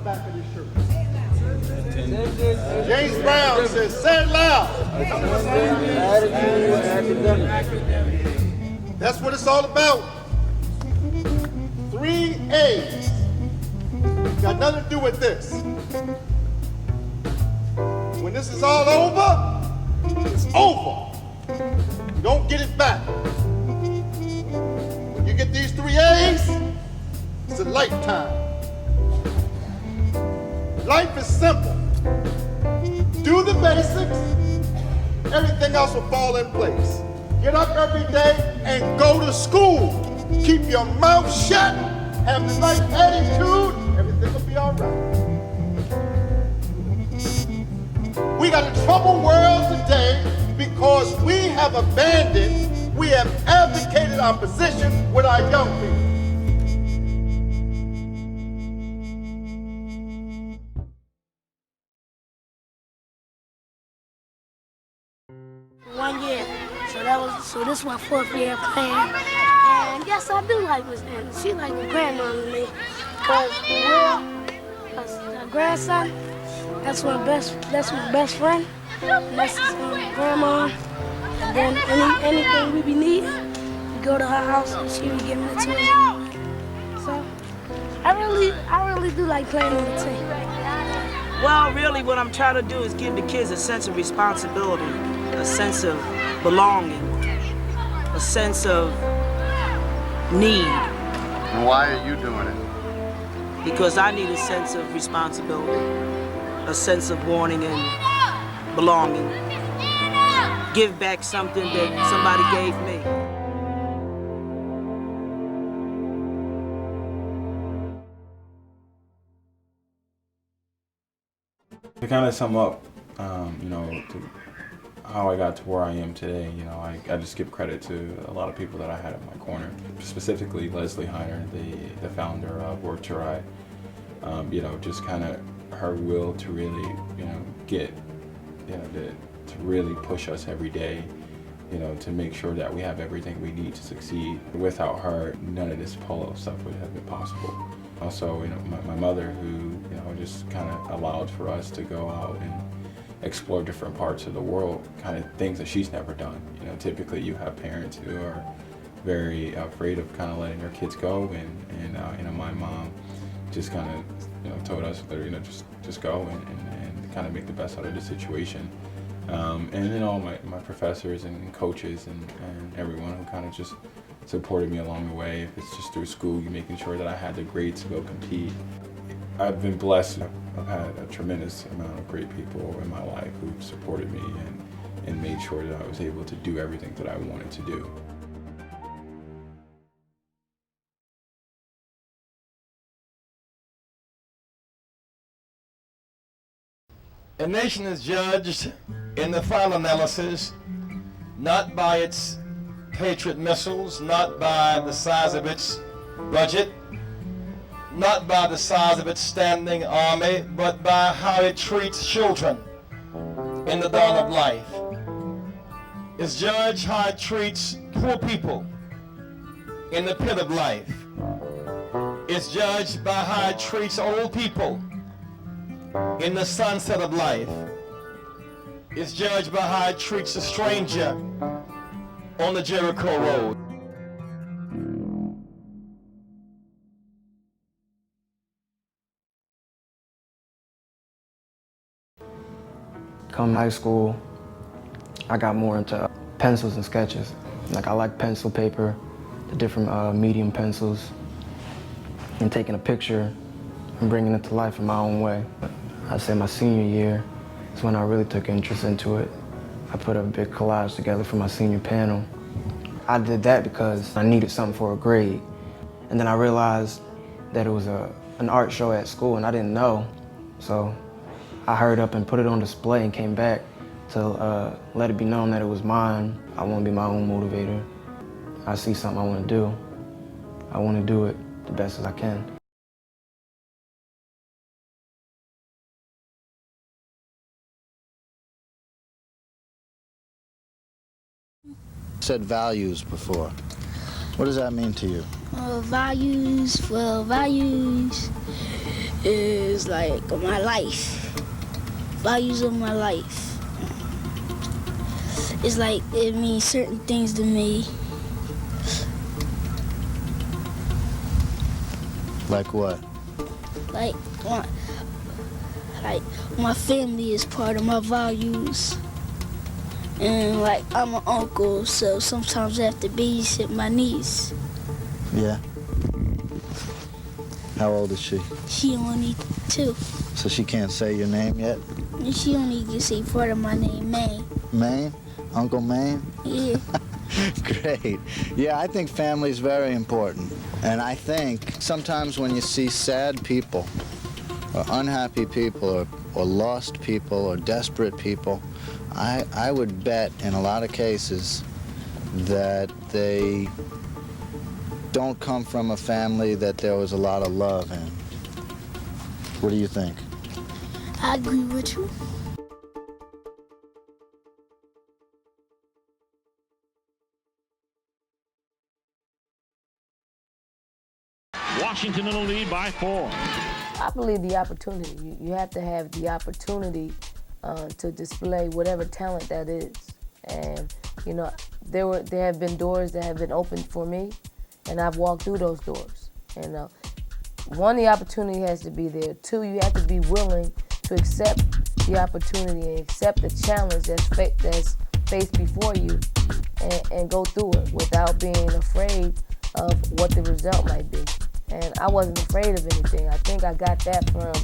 back of this shirt. James Brown says, say it loud. That's what it's all about. 3 A's. Got nothing to do with this. When this is all over, it's over. You don't get it back. When you get these 3 A's, it's a lifetime. Life is simple. Do the basics, everything else will fall in place. Get up every day and go to school. Keep your mouth shut, have the right attitude, everything will be all right. We got a troubled world today because we have abandoned, we have abdicated our position with our young people. One year, so this is my 4th year playing, and yes, I do like Miss Anna. She like a grandma to me, cause Will, her grandson, that's my best friend, and that's his grandma. And then anything we be needing, we go to her house and she be giving it to us. So I really do like playing on the team. Well, really, what I'm trying to do is give the kids a sense of responsibility, a sense of belonging, a sense of need. And why are you doing it? Because I need a sense of responsibility, a sense of wanting and belonging. Give back something that somebody gave me. To kind of sum up, how I got to where I am today, I just give credit to a lot of people that I had in my corner, specifically Leslie Heiner, the founder of Work to Ride. Just kind of her will to really, get, to really push us every day, to make sure that we have everything we need to succeed. Without her, none of this polo stuff would have been possible. Also, my mother, who, just kind of allowed for us to go out and explore different parts of the world, kind of things that she's never done. Typically you have parents who are very afraid of kind of letting their kids go, and my mom just kind of, told us, just go and kind of make the best out of the situation. And all my professors and coaches and everyone who kind of just supported me along the way. If it's just through school, you're making sure that I had the grades to go compete. I've been blessed. I've had a tremendous amount of great people in my life who've supported me and made sure that I was able to do everything that I wanted to do. A nation is judged in the final analysis not by its Patriot missiles, not by the size of its budget, not by the size of its standing army, but by how it treats children in the dawn of life. It's judged how it treats poor people in the pit of life. It's judged by how it treats old people in the sunset of life. It's judged by how it treats a stranger on the Jericho Road. Come high school, I got more into pencils and sketches. Like I like pencil paper, the different medium pencils, and taking a picture and bringing it to life in my own way. I'd say my senior year is when I really took interest into it. I put a big collage together for my senior panel. I did that because I needed something for a grade. And then I realized that it was an art show at school and I didn't know. So I hurried up and put it on display and came back to let it be known that it was mine. I want to be my own motivator. I see something I want to do. I want to do it the best as I can. Said values before. What does that mean to you? Values is like my life. Values of my life. It's like it means certain things to me. Like what? Like my family is part of my values. And like I'm an uncle, so sometimes I have to babysit my niece. Yeah. How old is she? She only 2. So she can't say your name yet? And she only can say part of my name, May. Maine? Uncle Maine? Yeah. Great. Yeah, I think family's very important. And I think sometimes when you see sad people, or unhappy people, or lost people, or desperate people, I would bet in a lot of cases that they don't come from a family that there was a lot of love in. What do you think? I agree with you. Washington in the lead by 4. I believe the opportunity. You have to have the opportunity to display whatever talent that is. And you know, there have been doors that have been opened for me, and I've walked through those doors. And one, the opportunity has to be there. 2, you have to be willing to accept the opportunity and accept the challenge that's faced before you, and go through it without being afraid of what the result might be. And I wasn't afraid of anything. I think I got that from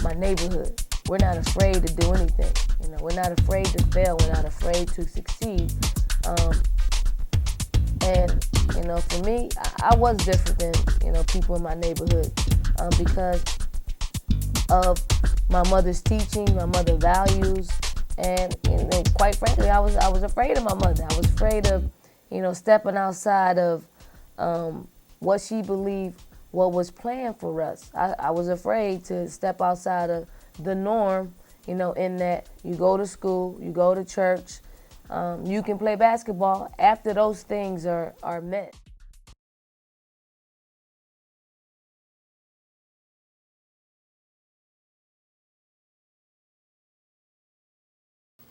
my neighborhood. We're not afraid to do anything. You know, we're not afraid to fail. We're not afraid to succeed. And you know, for me, I was different than people in my neighborhood because of my mother's teaching, my mother's values, and quite frankly, I was afraid of my mother. I was afraid of stepping outside of what she believed what was planned for us. I was afraid to step outside of the norm, in that you go to school, you go to church, you can play basketball after those things are met.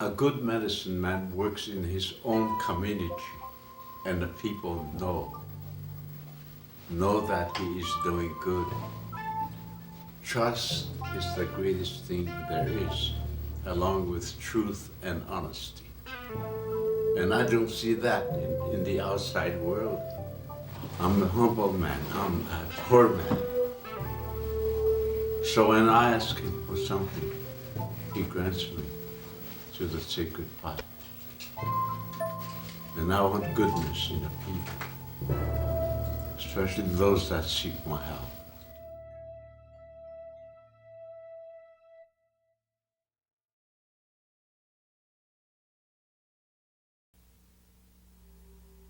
A good medicine man works in his own community, and the people know that he is doing good. Trust is the greatest thing there is, along with truth and honesty. And I don't see that in the outside world. I'm a humble man, I'm a poor man. So when I ask him for something, he grants me to the sacred pot. And I want goodness in the people, especially those that seek my help.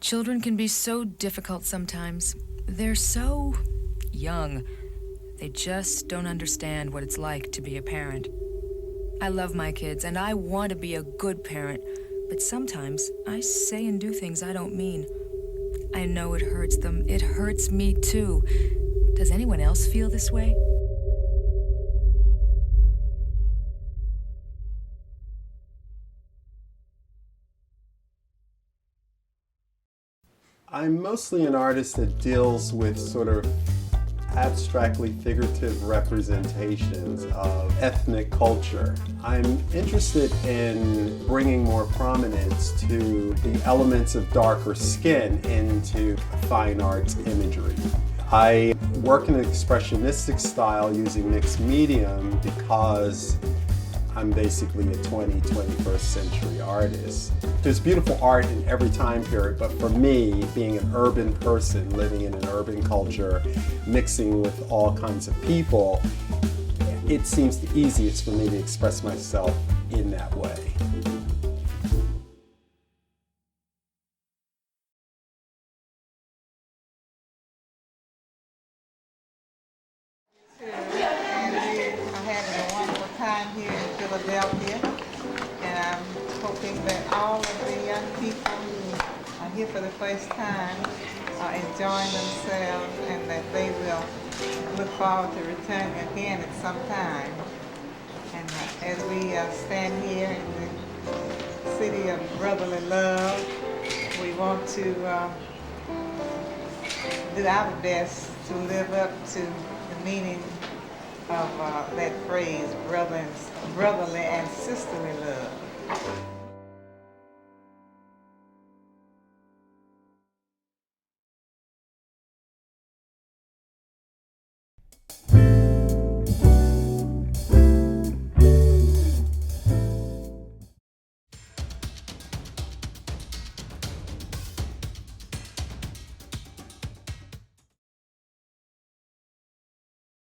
Children can be so difficult sometimes. They're so young. They just don't understand what it's like to be a parent. I love my kids, and I want to be a good parent, but sometimes I say and do things I don't mean. I know it hurts them. It hurts me too. Does anyone else feel this way? I'm mostly an artist that deals with sort of abstractly figurative representations of ethnic culture. I'm interested in bringing more prominence to the elements of darker skin into fine arts imagery. I work in an expressionistic style using mixed medium because I'm basically a 21st century artist. There's beautiful art in every time period, but for me, being an urban person, living in an urban culture, mixing with all kinds of people, it seems the easiest for me to express myself in that way. Philadelphia, and I'm hoping that all of the young people who are here for the first time are enjoying themselves and that they will look forward to returning again at some time. And as we stand here in the city of brotherly love, we want to do our best to live up to the meaning of that phrase, brotherly and sisterly love.